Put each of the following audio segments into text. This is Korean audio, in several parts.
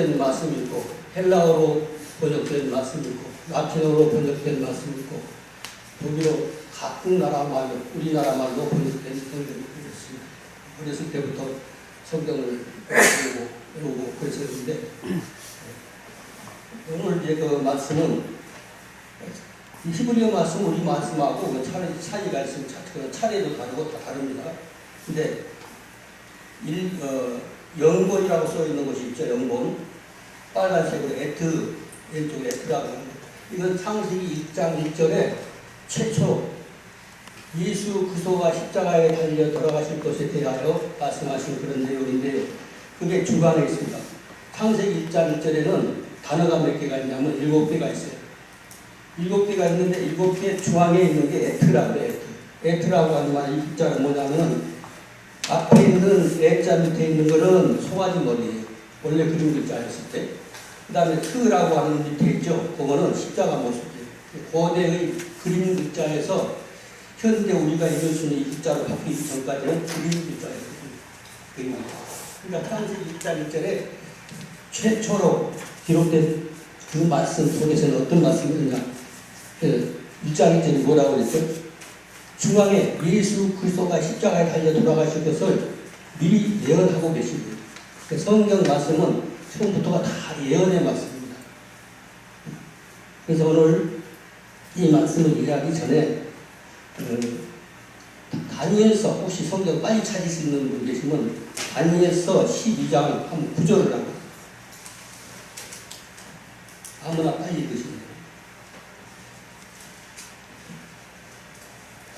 번역된 말씀이 있고 헬라어로 번역된 말씀이 있고 라틴어로 번역된 말씀이 있고 독일어 각국 나라 말로 우리나라 말로 번역된 성경이 있습니다. 어렸을 때부터 성경을 배우고 그랬었는데 오늘 이제 그 말씀은 히브리어 말씀 우리 말씀하고 차이가 있습니다. 차례도 다르고 다 다릅니다. 근데 영본이라고 써 있는 것이 있죠. 영본 빨간색으로 에트 왼쪽에 에트라고 합니다. 이건 창세기 1장 1절에 최초 예수 그리스도가 십자가에 달려 돌아가실 것에 대하여 말씀하신 그런 내용인데요. 그게 주관에 있습니다. 창세기 1장 1절에는 단어가 몇 개가 있냐면 7개가 있어요. 7개가 있는데 7개 중앙에 있는 게 에트라고 해요. 에트라고 하는 말이 이 글자가 뭐냐면 앞에 있는 A자 밑에 있는 거는 송아지 머리예요. 원래 그림 글자였을 때. 그 다음에 트라고 하는 밑에 있죠. 그거는 십자가 모습이에요. 고대의 그림 글자에서 현대 우리가 읽을 수 있는 이 글자로 바뀌기 전까지는 그림 글자예요. 그러니까 창세기 1장 1절에 최초로 기록된 그 말씀 속에서는 어떤 말씀이 있느냐. 1장 1절이 뭐라고 그랬죠? 중앙에 예수 그리스도가 십자가에 달려 돌아가실 것을 미리 예언하고 계십니다. 성경 말씀은 처음부터가 다 예언의 말씀입니다. 그래서 오늘 이 말씀을 이해하기 전에 다니엘서 혹시 성경 빨리 찾을 수 있는 분 계시면 다니엘서 12장 한 9절을 합니다. 아무나 빨리 읽으시면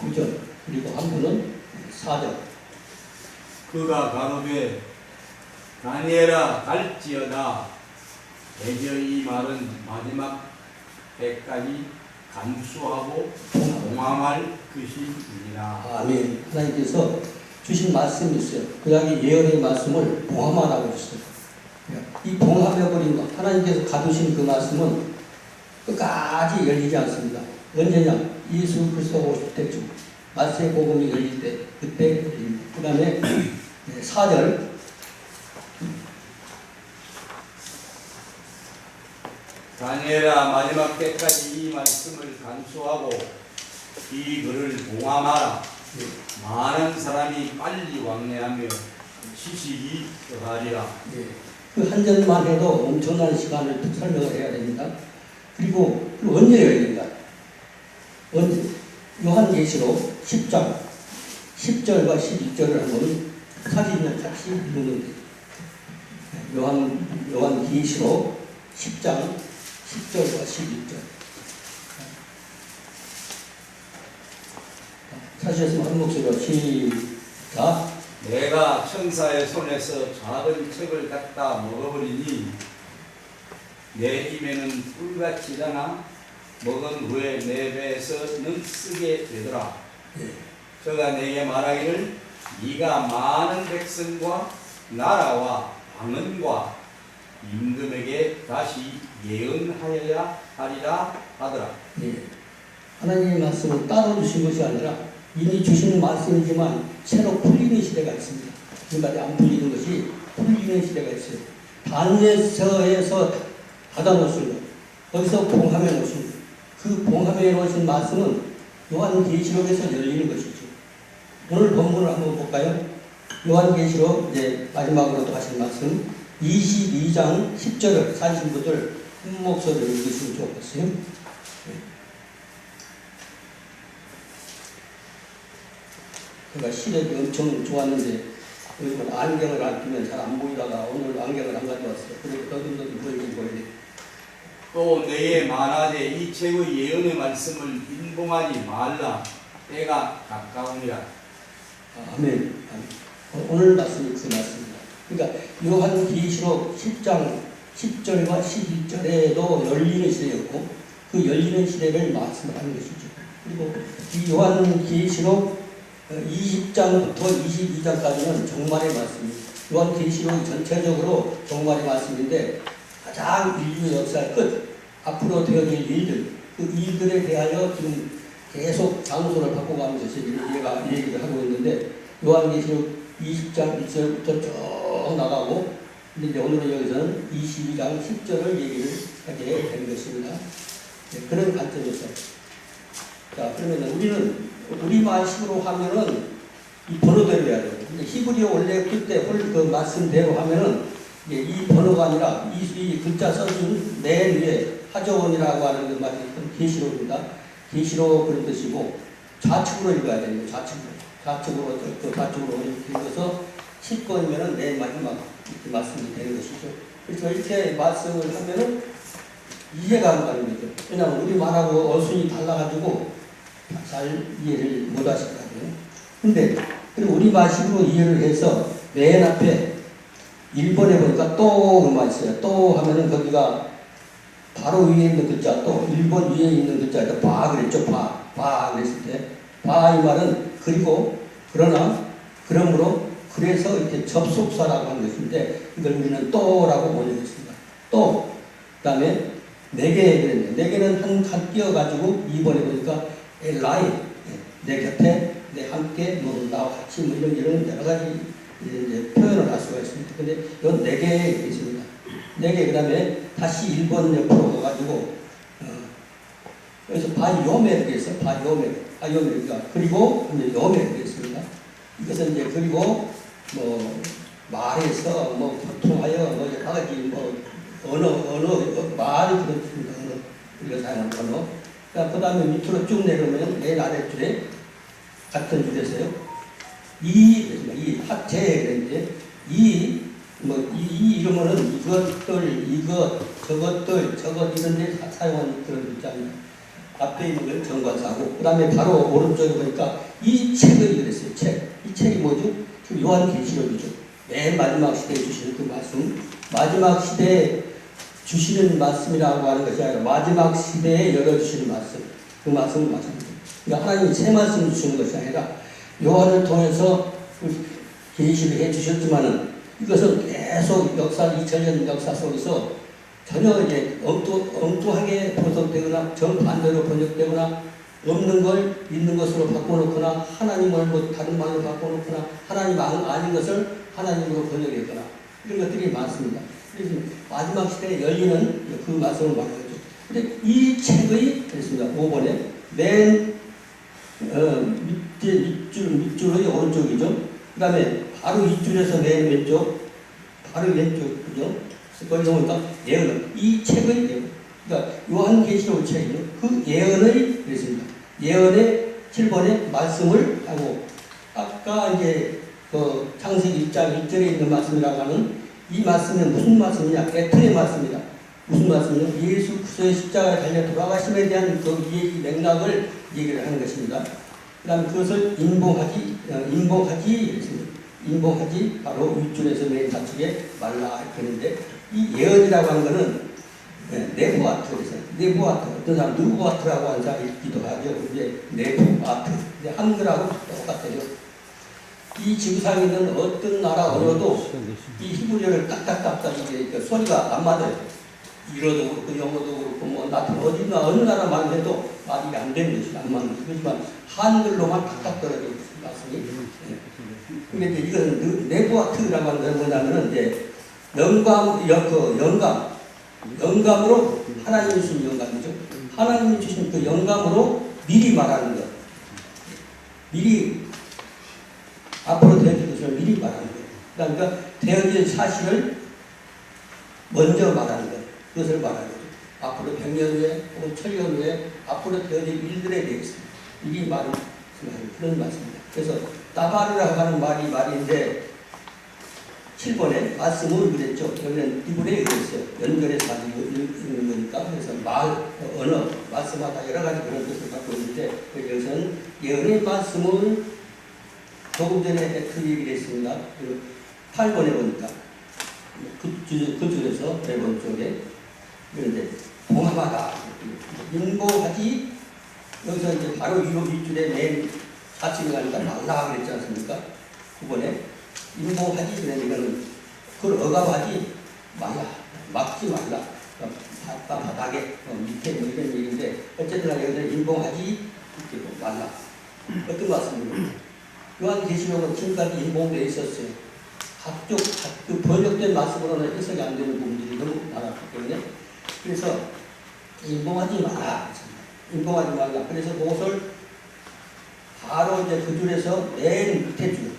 9절 그리고 한 분은 4절. 그가 가로되 다니엘아 갈지어다. 대저 이 말은 마지막 때까지 감수하고 봉함할 것이니라. 아멘. 하나님께서 주신 말씀이 있어요. 그야기 예언의 말씀을 봉함하라고 했어요. 이 봉함해버린 것, 하나님께서 가두신 그 말씀은 끝까지 열리지 않습니다. 언제냐? 예수 그리스도가 오실 때쯤 마태복음이 열릴 때 그때 열립니다. 그 다음에 4절 다니엘아 마지막 때까지 이 말씀을 간수하고 이 글을 봉함하라. 많은 사람이 빨리 왕래하며 지식이 더하리라. 그 한 절만 해도 엄청난 시간을 설명을 해야 됩니다. 그리고 언제 열립니다. 언제? 요한계시록 10장 10절과 11절을 한번 사진을 같이 읽는 거예요. 요한계시록 10장 10절과 11절. 사실은 한 목소리로 시작. 내가 천사의 손에서 작은 책을 갖다 먹어버리니 내 입에는 꿀같이 자나 먹은 후에 내 배에서는 쓰게 되더라. 저가 내게 말하기를 네가 많은 백성과 나라와 방언과 임금에게 다시 예언하여야 하리라 하더라. 하나님의 말씀은 따로 주신 것이 아니라 이미 주시는 말씀이지만 새로 풀리는 시대가 있습니다. 지금까지 안 풀리는 것이 풀리는 시대가 있어요. 다니엘서에서 받아놓으신 것, 거기서 봉함해 놓으신 것, 그 봉함해 놓으신 말씀은 요한계시록에서 열리는 것이죠. 오늘 본문을 한번 볼까요? 요한계시록 이제 마지막으로 또 하신 말씀 22장 10절을 사신 분들 한 목소리로 읽으시면 좋겠어요. 그러니까 시력이 엄청 좋았는데 요즘은 안경을 안 끼면 잘 안 보이다가 오늘 안경을 안 가져왔어요. 그래서 더듬더듬 보이긴 보이네. 또 내게 말하되 이 책의 예언의 말씀을 인봉하지 말라. 때가 가까우니라. 아멘. 오늘 말씀이 그 말씀입니다. 그러니까 요한계시록 10장 10절과 11절에도 열리는 시대였고 그 열리는 시대를 말씀하는 것이죠. 그리고 이 요한계시록 20장부터 22장까지는 종말의 말씀입니다. 요한계시록이 전체적으로 종말의 말씀인데 가장 인류 역사의 끝, 앞으로 되어질 일들, 그 일들에 대하여 지금 계속 장소를 바꿔가면서 얘가 얘기를 하고 있는데 요한계시록 20장 1절부터 쭉 나가고 근데 이제 오늘은 여기서는 22장 10절을 얘기를 하게 된 것입니다. 네, 그런 관점에서. 자, 그러면 우리는 우리말식으로 하면은 이 번호대로 해야 돼요. 근데 히브리어 원래 그때 그 말씀대로 하면은 이제 이 번호가 아니라 이 글자 써준 맨 위에 하저원이라고 하는 그 말이 계시록입니다. 계시록 그런 뜻이고 좌측으로 읽어야 됩니다. 좌측으로 읽어서 10권이면은 맨 마지막 이렇게 말씀이 되는 것이죠. 그래서 이렇게 말씀을 하면은 이해가 안 가는 거죠. 왜냐하면 우리 말하고 어순이 달라가지고 잘 이해를 못 하실 거 아니에요. 근데 그리고 우리 말식으로 이해를 해서 맨 앞에 1번에 보니까 또 그만 있어요. 또 하면은 거기가 바로 위에 있는 글자, 또 1번 위에 있는 글자, 바 그랬죠. 바 그랬을 때. 바 이 말은 그리고, 그러나, 그러므로, 그래서 이렇게 접속사라고 하는 것인데, 이걸 우리는 또라고 번역했습니다. 또, 그 다음에, 네 개 그랬는데, 네 개는 한 칸 띄어가지고, 2번에 보니까, 엘라이, 내 곁에, 내 함께, 뭐, 나와 같이, 뭐, 이런 여러 가지 이제 표현을 할 수가 있습니다. 근데, 이건 네 개 있습니다. 네 개, 그 다음에, 다시 1번 옆으로 가가지고, 여기서 바이오메르가 있어요. 바이오메르가. 그리고, 이제 요메르가 있습니다. 이것은 이제, 그리고, 뭐, 말에서, 뭐, 소통하여, 뭐, 여러 가지, 뭐, 언어, 말이 그렇습니다. 우리가 사용하는 언어. 그 다음에 밑으로 쭉 내려오면, 맨 아랫줄에, 같은 줄에서요. 이, 합체, 그런데, 이 이름은 이것들, 저것, 이런 데 사용하는 그런 글자입니다. 앞에 있는 걸 정관사고, 그 다음에 바로 오른쪽에 보니까 이 책을 그랬어요. 이 책이 뭐죠? 지금 요한계시록이죠. 맨 마지막 시대에 주시는 그 말씀. 마지막 시대에 주시는 말씀이라고 하는 것이 아니라 마지막 시대에 열어주시는 말씀. 그 말씀을 말씀입니다. 그러니까 하나님이 새 말씀을 주시는 것이 아니라 요한을 통해서 계시를 해주셨지만은 이것은 계속 2000년 역사 속에서 전혀 이제 엉뚱하게 번역되거나 정반대로 번역되거나 없는 걸 있는 것으로 바꿔놓거나 하나님을 뭐 다른 말로 바꿔놓거나 하나님 아닌 것을 하나님으로 번역했거나 이런 것들이 많습니다. 그래서 마지막 시대에 열리는 그 말씀을 말하죠. 근데 이 책의 그렇습니다. 5번에 맨 밑줄의 오른쪽이죠. 그 다음에 바로 윗줄에서 맨 왼쪽, 바로 왼쪽, 그죠? 거기서 보니까 예언은, 이 책의 예언. 그러니까 요한계시록 책이요. 그 예언의, 그랬습니다. 예언의 7번에 말씀을 하고, 아까 이제 그 창세기 1장 1절에 있는 말씀이라고 하는 이 말씀은 무슨 말씀이냐? 에트의 말씀이다. 무슨 말씀이냐? 예수 그리스도의 십자가에 달려 돌아가심에 대한 그 얘기 맥락을 얘기를 하는 것입니다. 그 다음에 그것을 인봉하지, 그랬습니다. 인봉하지, 바로 윗줄에서 맨 좌측에 말라 그랬는데, 이 예언이라고 하는 것은 네부아트, 그래서 네부아트, 어떤 사람 누부아트라고 하는 사람이 있기도 하죠. 이제 네부아트, 한글하고 똑같아요. 이 지구상에 있는 어떤 나라 언어도 이 히브리어를 딱딱딱딱 이게 소리가 안 맞아요. 이러도 그렇고 영어도 그렇고 뭐 어느 나라 말을 해도 말이 안 되는 것이 안 맞는 것이. 그렇지만 한글로만 딱딱 떨어져 있습니다. 말씀이. 근데 이건 네부아트라고 하는 건 뭐냐면은 이제 영감으로 하나님이 주신 영감이죠. 하나님이 주신 그 영감으로 미리 말하는 것. 미리 앞으로 되어질 것을 미리 말하는 것. 그러니까 되어질 사실을 먼저 말하는 것. 그것을 말하는 거죠. 앞으로 100년 후에 혹은 1000년 후에 앞으로 되어질 일들에 대해서 미리 말하는 그런 말씀입니다. 그래서 따바르라고 하는 말인데 7번에 말씀을 그랬죠. 여기는 디브레에 그랬어요. 연결해서 읽는 거니까. 그래서 언어, 말씀마다 여러 가지 그런 뜻을 갖고 있는데 여기서는 예언의 말씀을 조금 전에 그 얘기를 했습니다. 8번에 보니까 그쪽에서 1번 쪽에 그런데 동함하다 인보하지 여기서 이제 바로 윗줄에 맨 좌측에 가니까 말라 그랬지 않습니까? 9번에 인보하지 그러면 이거는 그걸 억압하지 말라, 막지 말라, 바닥에 밑에 뭐 이런 얘기인데 어쨌든 여기서 인봉하지 말라. 어떤 말씀입니까? 요한계시록은 지금까지 인봉되어 있었어요. 그 번역된 말씀으로는 해석이 안 되는 부분들이 너무 많았기 때문에 그래서 인봉하지 마라. 인봉하지 말라. 그래서 그것을 바로 이제 그 줄에서 맨 밑에 줄,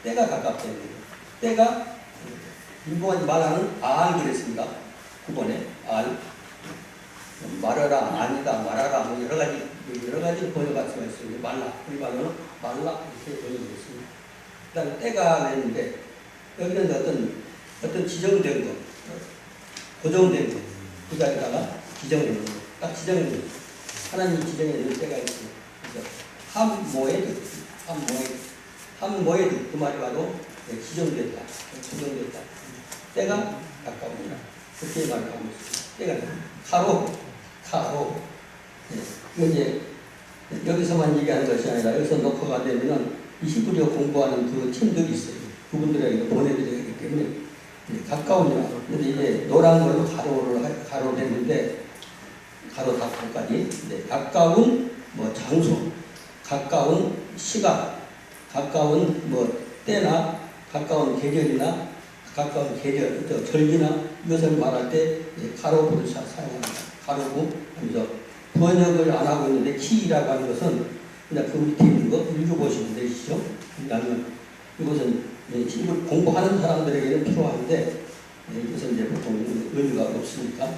때가 가깝다는 거예요. 때가 인봉하지 말라는 알 그랬습니다. 9번에 알. 말하라, 아니다, 말하라, 뭐 여러 가지 번역할 수가 있어요. 말라, 우리 말로는 말라 이렇게 번역했습니다. 그다음에 때가 되는데 여기는 어떤 지정된 거, 고정된 거, 그 자리다가 지정된 거, 딱 지정된 거. 하나님이 지정해 놓은 때가 있어요. 그래서 함모에드 그 말이 바로 지정됐다, 고정됐다. 때가 가까우니라 그렇게 말하고 있습니다. 때가 가로. 이제 여기서만 얘기하는 것이 아니라 여기서 녹화가 되면은 이 히브리어 공부하는 그 팀들이 있어요. 그분들에게 보내드려야 하기 때문에 가까우니라. 근데 이제 노란 걸로 가로를 했는데 가로 닫고까지 가까운 뭐 장소, 가까운 시간, 가까운 뭐 때나 가까운 계절이나 가까운 계절, 절기나 이것을 말할 때 가로부를 사용합니다. 가로부 하면서 번역을 안 하고 있는데 키라고 하는 것은 그냥 그 밑에 있는 거 읽어보시면 되시죠. 그러면 이것은 히브리 공부하는 사람들에게는 필요한데 이것은 이제 보통 의미가 없으니까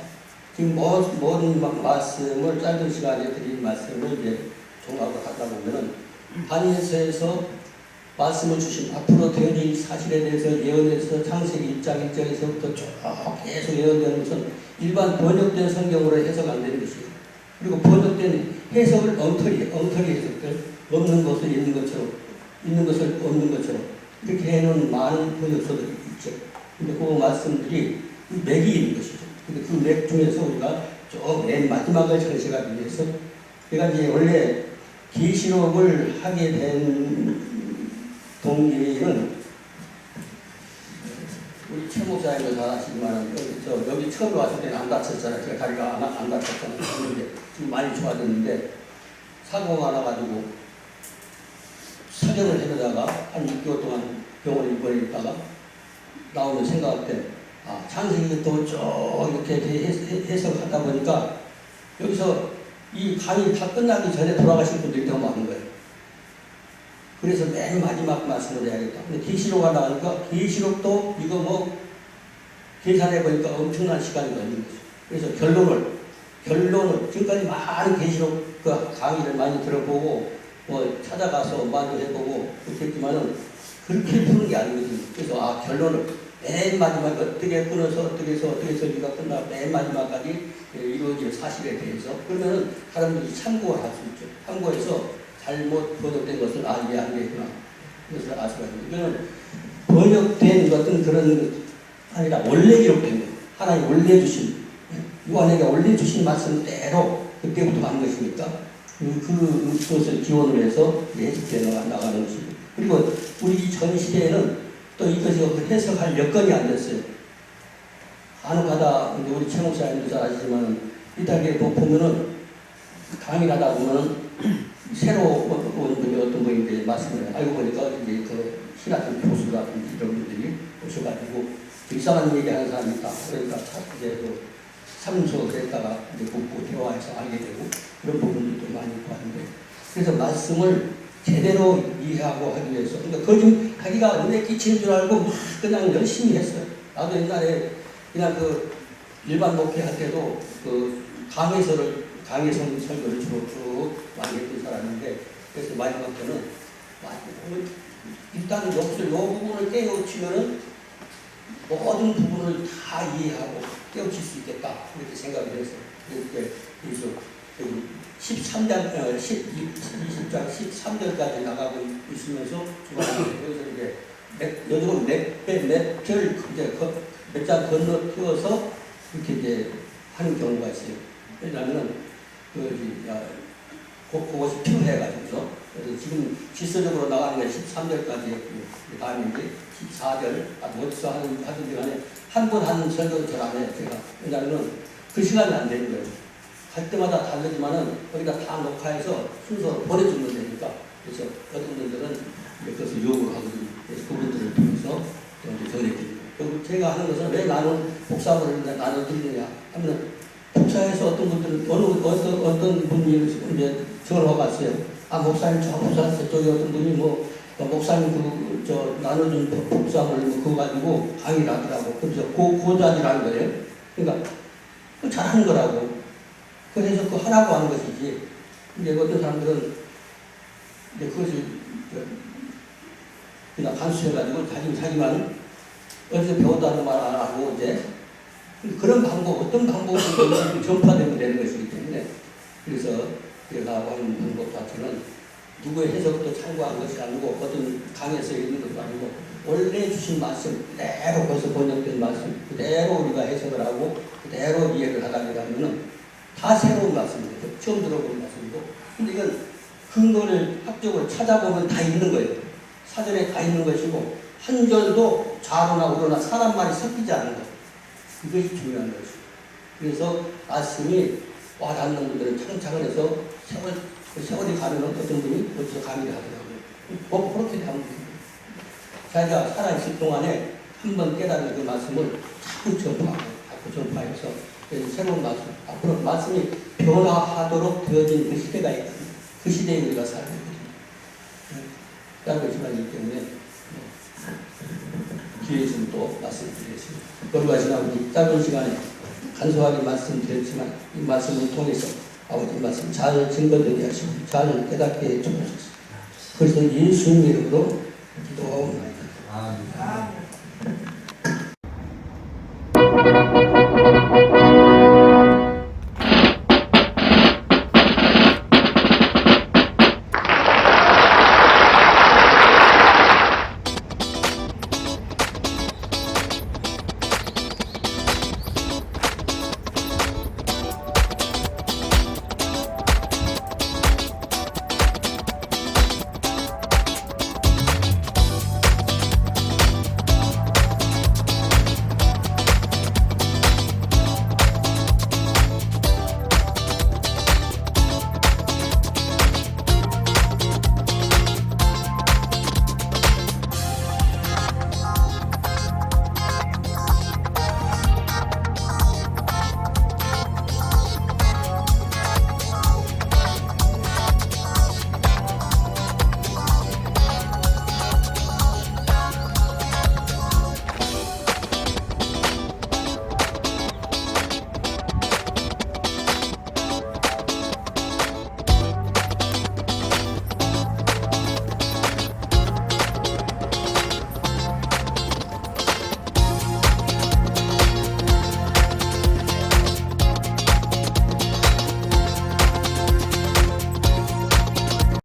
지금 모든 말씀을 짧은 시간에 드린 말씀을 이제 종합을 하다 보면은 다니엘서에서 말씀을 주신 앞으로 되어질 사실에 대해서 예언해서 창세기 1장 1절에서부터 쭉 계속 예언되는 것은 일반 번역된 성경으로 해석 안 되는 것이에요. 그리고 번역된 해석을 엉터리 해석들, 없는 것을 있는 것처럼, 있는 것을 없는 것처럼 이렇게 해놓은 많은 번역서들이 있죠. 근데 그 말씀들이 맥이 있는 것이죠. 근데 그 맥 중에서 우리가 좀 맨 마지막을 전시하기 위해서 제가 이제 원래 계시록을 하게 된 동기는 우리 최 목사님도 잘 아시지만 여기 처음 왔을 때는 안 다쳤잖아요. 제가 다리가 안 다쳤잖아요. 그런데 지금 많이 좋아졌는데 사고가 나가지고 사정을 해보다가 한 6개월 동안 병원에 입원해 있다가 나오면 생각할 때 창세기 또 쭉 이렇게 해석하다 보니까 여기서 이 강의 다 끝나기 전에 돌아가신 분들이 너무 많은 거예요. 그래서 맨 마지막 말씀을 해야겠다. 근데 계시록 하다 보니까 계시록도 이거 뭐 계산해 보니까 엄청난 시간이 걸린 거죠. 그래서 결론을 지금까지 많은 계시록 그 강의를 많이 들어보고 뭐 찾아가서 많이 해보고 그렇게 했지만은 그렇게 푸는 게 아니거든요. 그래서 결론을 맨 마지막에 어떻게 끊어서 어떻게 해서 우리가 끝나고 맨 마지막까지 이루어질 사실에 대해서 그러면은 사람들이 참고를 할 수 있죠. 참고해서 잘못 번역된 것을 이게 아니겠구나. 그것을 알 수가 있습니다. 이거는 번역된 것은 그런 것 아니라 원래 기록된 것. 하나님 원래 주신, 요한에게 원래 주신 말씀대로 그때부터 한 것이니까 그것을 기원을 해서 해석해 나가는 것입니다. 그리고 우리 전 시대에는 또 이것이 해석할 여건이 안 됐어요. 간혹가다 우리 최 목사님도 잘 아시지만 이따게 보면은 강의를 하다 보면은 새로 온 분이 어떤 분인데 말씀을 알고 보니까 이제 그 신학교 교수 같은 이런 분들이 오셔가지고 이상한 얘기하는 사람이 있다. 그러니까 이제 그 삼수 됐다가 이제 묻고 대화해서 알게 되고 그런 부분들도 많이 있고 하는데 그래서 말씀을 제대로 이해하고 하기 위해서 그러니까 거짓 자기가 은혜 끼치는 줄 알고 그냥 열심히 했어요. 나도 옛날에 그냥 그 일반 목회할 때도 그 강의성 설교를 주로 쭉 많이 했던 사람인데 그래서 마지막 때는 일단 요 부분을 깨우치면은 모든 부분을 다 이해하고 깨우칠 수 있겠다 이렇게 생각을 했어요. 그래서 13장 20장 13절까지 나가고 있으면서 여기서 이제 몇 장 건너뛰어서 이렇게 이제 하는 경우가 있어요. 왜냐하면 그것이 필요해가지고서 그래서 지금 질서적으로 나가는 게 13절까지 그 다음에 이제 14절 어디서 하든지 간에 한 번 하는 설교를 잘 안 해요. 제가 왜냐하면 그 시간이 안 되는 거예요. 갈 때마다 다르지만은 거기다 다 녹화해서 순서로 보내주면 되니까 그래서 어떤 분들은 그것을 요구를 하거든요. 그래서 그분들을 통해서 이제 전해드리고 그리고 제가 하는 것은 왜 나는 복사를 나눠드리느냐 하면 복사에서 어떤 분들은 어떤 분이 이제 전화가 왔어요. 아 목사님 저 복사 저쪽에 어떤 분이 뭐 목사님 저 나눠준 복사물 뭐 그거 가지고 강의를 하더라고. 그래서 고자질하는 거예요. 그러니까 그 잘하는 거라고. 그래서 그 하라고 하는 것이지. 근데 어떤 사람들은 이제 그것이 그냥 간수해가지고 자기만 어디서 배웠다는 말 안 하고 이제 그런 방법 어떤 방법으로 전파되면 되는 것이기 때문에 그래서 제가 하는 방법 자체는 누구의 해석도 참고한 것이 아니고 어떤 강에서 있는 것도 아니고 원래 주신 말씀 그대로 벌써 번역된 말씀 그대로 우리가 해석을 하고 그대로 이해를 하려고 하면은 다 새로운 말씀이죠. 처음 들어보는 말씀이고 근데 이건 근거를 학적으로 찾아보면 다 있는 거예요. 사전에 다 있는 것이고 한 절도 좌로나 우로나 사람 말이 섞이지 않는 것 그것이 중요한 것이죠. 그래서 말씀이 와닿는 분들은 차근차근해서 세월이 가면 어떤 분이 어디서 강의를 하더라고요. 그렇게 하면 됩니다. 자기가 살아있을 동안에 한 번 깨달은 그 말씀을 자꾸 전파해서 새로운 말씀, 앞으로 말씀이 변화하도록 되어진 그 시대가 있다. 그 시대에 우리가 살고 있거든요. 짧은 시간이기 때문에 기회 있으면 또 말씀드리겠습니다. 여러가 지난 우리 짧은 시간에 간소하게 말씀드렸지만 이 말씀을 통해서 아버지 말씀 잘 증거되게 하시고 잘 깨닫게 해주옵소서. 그래서 예수님 이름으로 기도하옵나이다. 아멘.